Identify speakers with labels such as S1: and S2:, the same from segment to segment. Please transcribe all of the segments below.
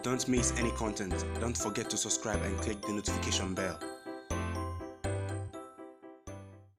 S1: Don't miss any content. Don't forget to subscribe and click the notification bell.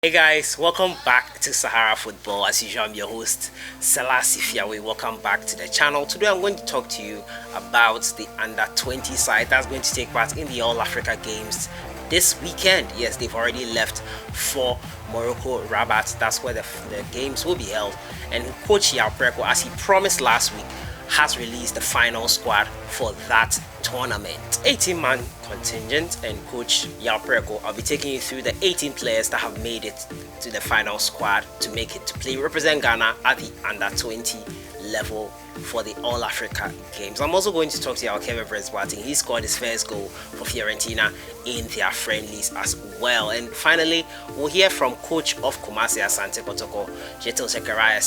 S2: Hey guys, welcome back to Sahara Football. As usual, I'm your host, Selassie Fiawe. Welcome back to the channel. Today I'm going to talk to you about the under-20 side that's going to take part in the All-Africa Games this weekend. Yes, they've already left for Morocco, Rabat. That's where the games will be held. And Coach PREKO, as he promised last week, has released the final squad for that tournament. 18-man contingent, and Coach PREKO, I'll be taking you through the 18 players that have made it to the final squad to make it to play, represent Ghana at the under-20 level for the All-Africa Games. I'm also going to talk to you about Boateng. He scored his first goal for Fiorentina in their friendlies as well. And finally, we'll hear from coach of KUMASI ASANTE Kotoko,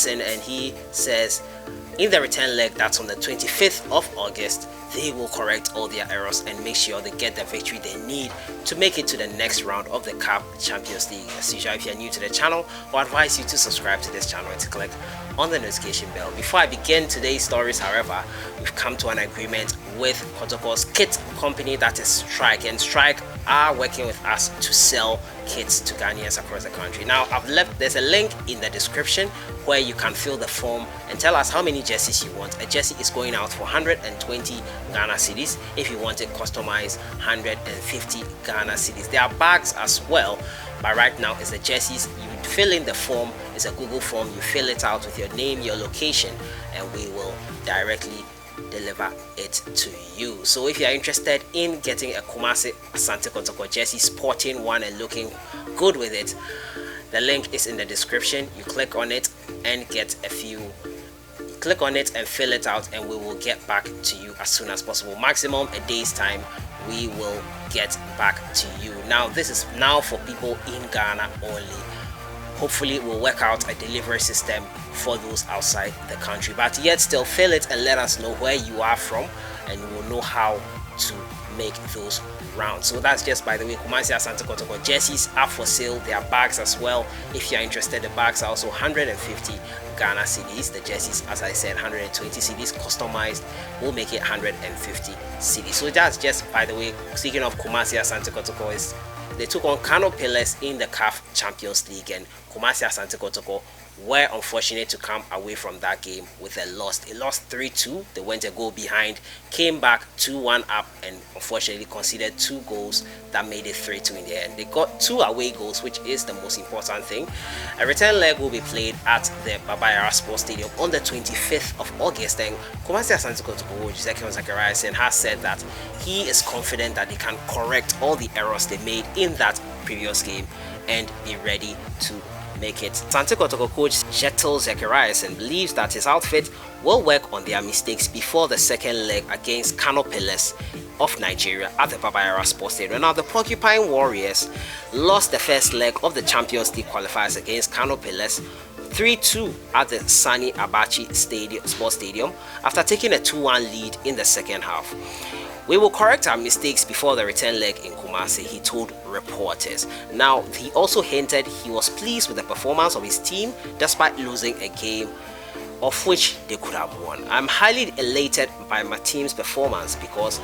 S2: and he says in the return leg that's on the 25th of August, they will correct all their errors and make sure they get the victory they need to make it to the next round of the CAF Champions League. As usual, if you're new to the channel, I advise you to subscribe to this channel and to click on the notification bell. Before I begin today's stories, however, we've come to an agreement with Kotoko's kit company, that is Strike, and Strike are working with us to sell kits to Ghanaians across the country. Now, there's a link in the description where you can fill the form and tell us how many jerseys you want. A jersey is going out for 120 Ghana cedis. If you want it customized, 150 Ghana cedis. There are bags as well, but right now it's the jerseys. You fill in the form. It's a Google form. You fill it out with your name, your location, and we will directly deliver it to you. So if you are interested in getting a KUMASI ASANTE Kotoko jersey, sporting one and looking good with it, the link is in the description. You click on it and click on it and fill it out, and we will get back to you as soon as possible. Maximum a day's time, we will get back to you. Now, this is now for people in Ghana only. Hopefully we'll work out a delivery system for those outside the country, but yet still fill it and let us know where you are from, and we'll know how to make those rounds. So that's just, by the way, KUMASI ASANTE Kotoko jerseys are for sale. There are bags as well. If you're interested, the bags are also 150 Ghana cedis. The jerseys, as I said, 120 cedis. Customized will make it 150 cedis. So that's just, by the way, speaking of KUMASI ASANTE Kotoko, is they took on Kano in the CAF Champions League, and KUMASI ASANTE Kotoko were unfortunate to come away from that game with a loss. They lost 3-2. They went a goal behind, came back 2-1 up, and unfortunately conceded 2 goals that made it 3-2 in the end. They got 2 away goals, which is the most important thing. A return leg will be played at the Babayara Sports Stadium on the 25th of August, and KUMASI ASANTE Kotoko has said that he is confident that they can correct all the errors they made in that previous game and be ready to make it. ASANTE Kotoko coach Jetel Zachariasen believes that his outfit will work on their mistakes before the second leg against Kano of Nigeria at the Babayara Sports Stadium. Now, the Porcupine Warriors lost the first leg of the Champions League qualifiers against Kano 3-2 at the Sani Abachi Sports Stadium after taking a 2-1 lead in the second half. We will correct our mistakes before the return leg in KUMASI, he told reporters. Now, he also hinted he was pleased with the performance of his team despite losing a game of which they could have won. I'm highly elated by my team's performance because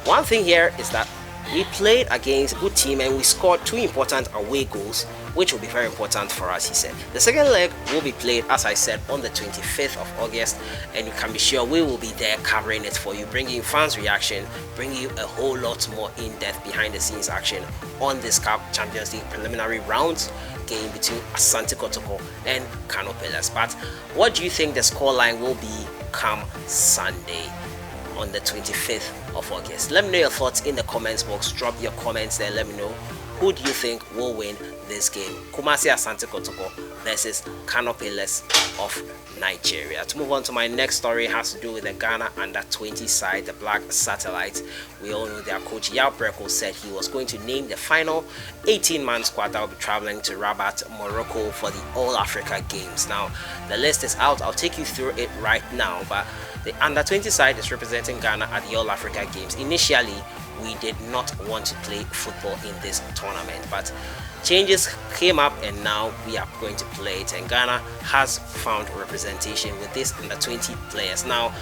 S2: one thing here is that we played against a good team and we scored 2 important away goals, which will be very important for us, he said. The second leg will be played, as I said, on the 25th of August, and you can be sure we will be there covering it for you, bringing you fans' reaction, bringing you a whole lot more in-depth behind-the-scenes action on this CAF Champions League preliminary rounds game between ASANTE Kotoko and Kano. But what do you think the scoreline will be come Sunday on the 25th of August? Let me know your thoughts in the comments box. Drop your comments there. Let me know, who do you think will win this game? KUMASI ASANTE Kotoko versus Kano of Nigeria. To move on to my next story, has to do with the Ghana under-20 side, the Black Satellites. We all know their coach PREKO said he was going to name the final 18-man squad that will be traveling to Rabat, Morocco for the All-Africa Games. Now, the list is out. I'll take you through it right now, but the under-20 side is representing Ghana at the All-Africa Games. Initially, we did not want to play football in this tournament, but changes came up and now we are going to play it, and Ghana has found representation with this under-20 players. Now,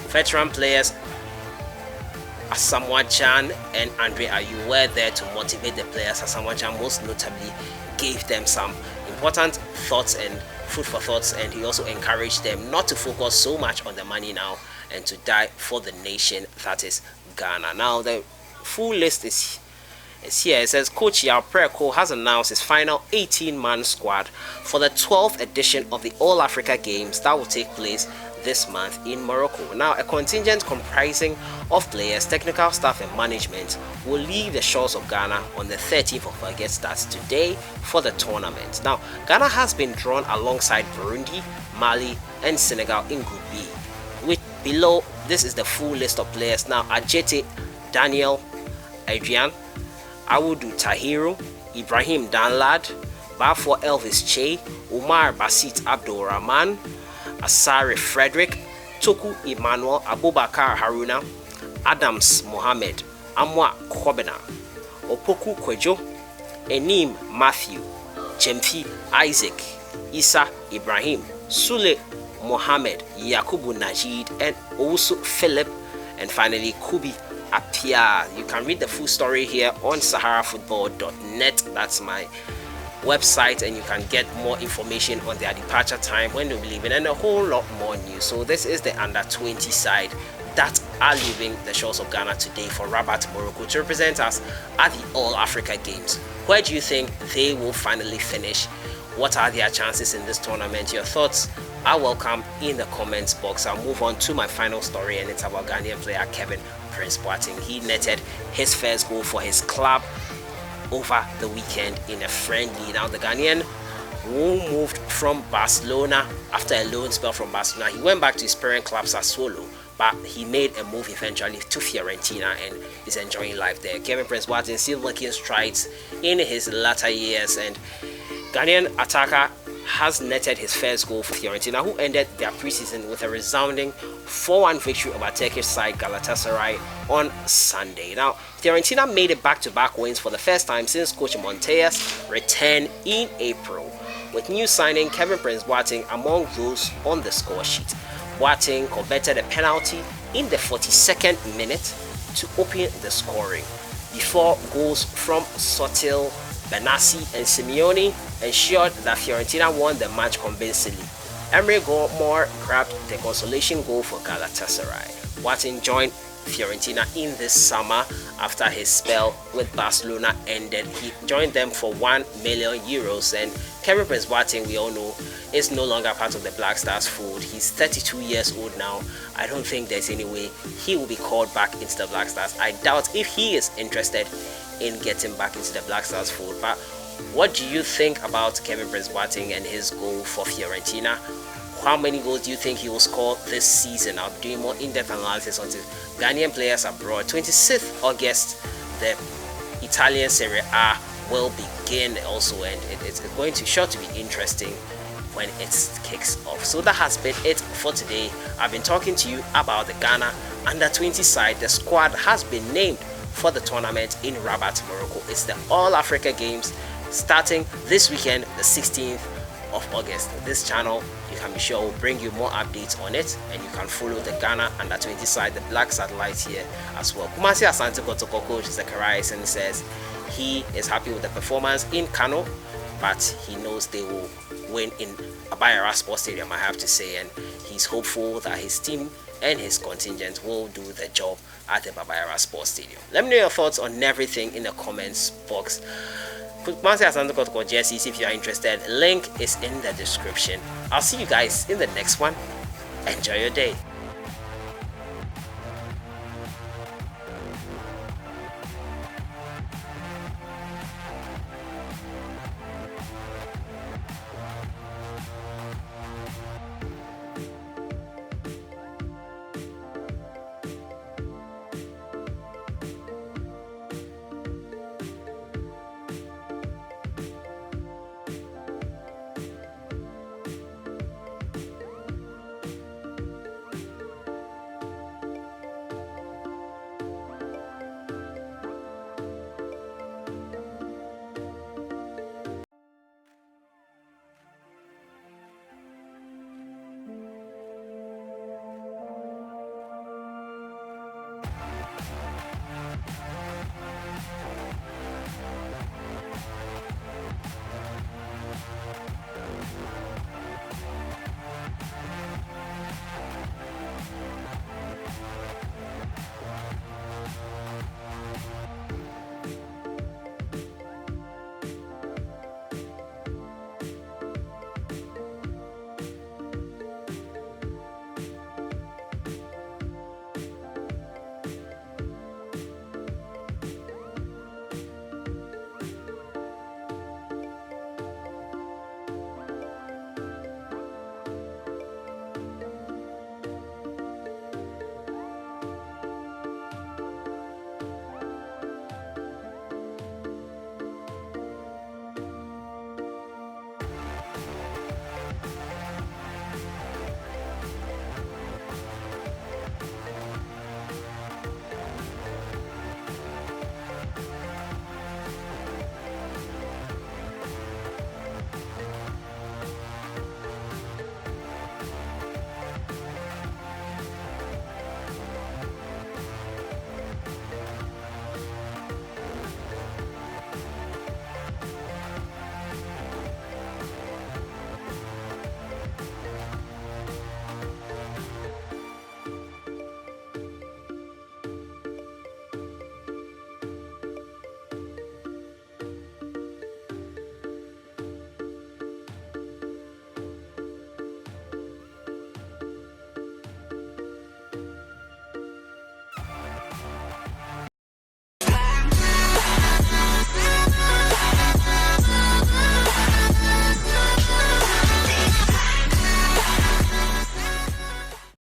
S2: veteran players Asamoah Gyan and Andre Ayew were there to motivate the players. Asamoah Gyan most notably gave them some important thoughts and food for thoughts, and he also encouraged them not to focus so much on the money now and to die for the nation that is Ghana. Now the full list is here. It says Coach PREKO has announced his final 18-man squad for the 12th edition of the All Africa Games that will take place this month in Morocco. Now, a contingent comprising of players, technical staff and management will leave the shores of Ghana on the 13th of August, that's today, for the tournament. Now, Ghana has been drawn alongside Burundi, Mali and Senegal in Group B. With below, this is the full list of players. Now, Ajete Daniel Adrian, Awudu Tahiru, Ibrahim Danlad, Bafo Elvis Che, Umar Basit Abdul Rahman, Asare Frederick, Toku Emmanuel, Abubakar Haruna, Adams Mohammed, Amwa Kobena, Opoku Kwejo, Enim Matthew, Chemfi Isaac, Isa Ibrahim, Sule Mohammed, Yakubu Najid, and Owusu Philip, and finally Kubi Apia. You can read the full story here on saharafootball.net. That's my website, and you can get more information on their departure time, when they'll be leaving, and a whole lot more news. So this is the under 20 side that are leaving the shores of Ghana today for Rabat, Morocco to represent us at the All Africa Games. Where do you think they will finally finish? What are their chances in this tournament? Your thoughts are welcome in the comments box. I'll move on to my final story, and it's about Ghanaian player Kevin Prince Boateng. He netted his first goal for his club over the weekend in a friendly. Now the Ghanaian, who moved from Barcelona after a loan spell from Barcelona, he went back to his parent club Sassuolo, but he made a move eventually to Fiorentina and is enjoying life there. Kevin Prince Boateng still making strides in his latter years, and Ghanaian attacker has netted his first goal for Fiorentina, who ended their preseason with a resounding 4-1 victory over Turkish side Galatasaray on Sunday. Now, Fiorentina made it back-to-back wins for the first time since coach Montea's return in April, with new signing Kevin Prince Boateng among those on the score sheet. Boateng converted a penalty in the 42nd minute to open the scoring, before goals from Sotil, Benassi and Simeone ensured that Fiorentina won the match convincingly. Emre Gomor grabbed the consolation goal for Galatasaray. Boateng joined Fiorentina in this summer after his spell with Barcelona ended. He joined them for €1 million, and Kevin Prince Boateng, we all know, is no longer part of the Black Stars fold. He's 32 years old now. I don't think there's any way he will be called back into the Black Stars. I doubt if he is interested in getting back into the Black Stars fold. But what do you think about Kevin Prince Boateng and his goal for Fiorentina? How many goals do you think he will score this season? I'll be doing more in-depth analysis on the Ghanaian players abroad. 26th August, the Italian Serie A will begin also, and it's going to sure to be interesting when it kicks off. So that has been it for today. I've been talking to you about the Ghana under 20 side. The squad has been named for the tournament in Rabat, Morocco. It's the All Africa Games starting this weekend, the 16th of August. This channel, you can be sure, will bring you more updates on it, and you can follow the Ghana under 20 side, the black satellites here as well. KUMASI ASANTE Kotoko coach Zacharias and says he is happy with the performance in Kano, but he knows they will win in Abayara Sports Stadium, I have to say, and he's hopeful that his team and his contingent will do the job at the Babayara Sports Stadium. Let me know your thoughts on everything in the comments box. KUMASI ASANTE Kotoko jerseys, if you are interested, link is in the description. I'll see you guys in the next one. Enjoy your day.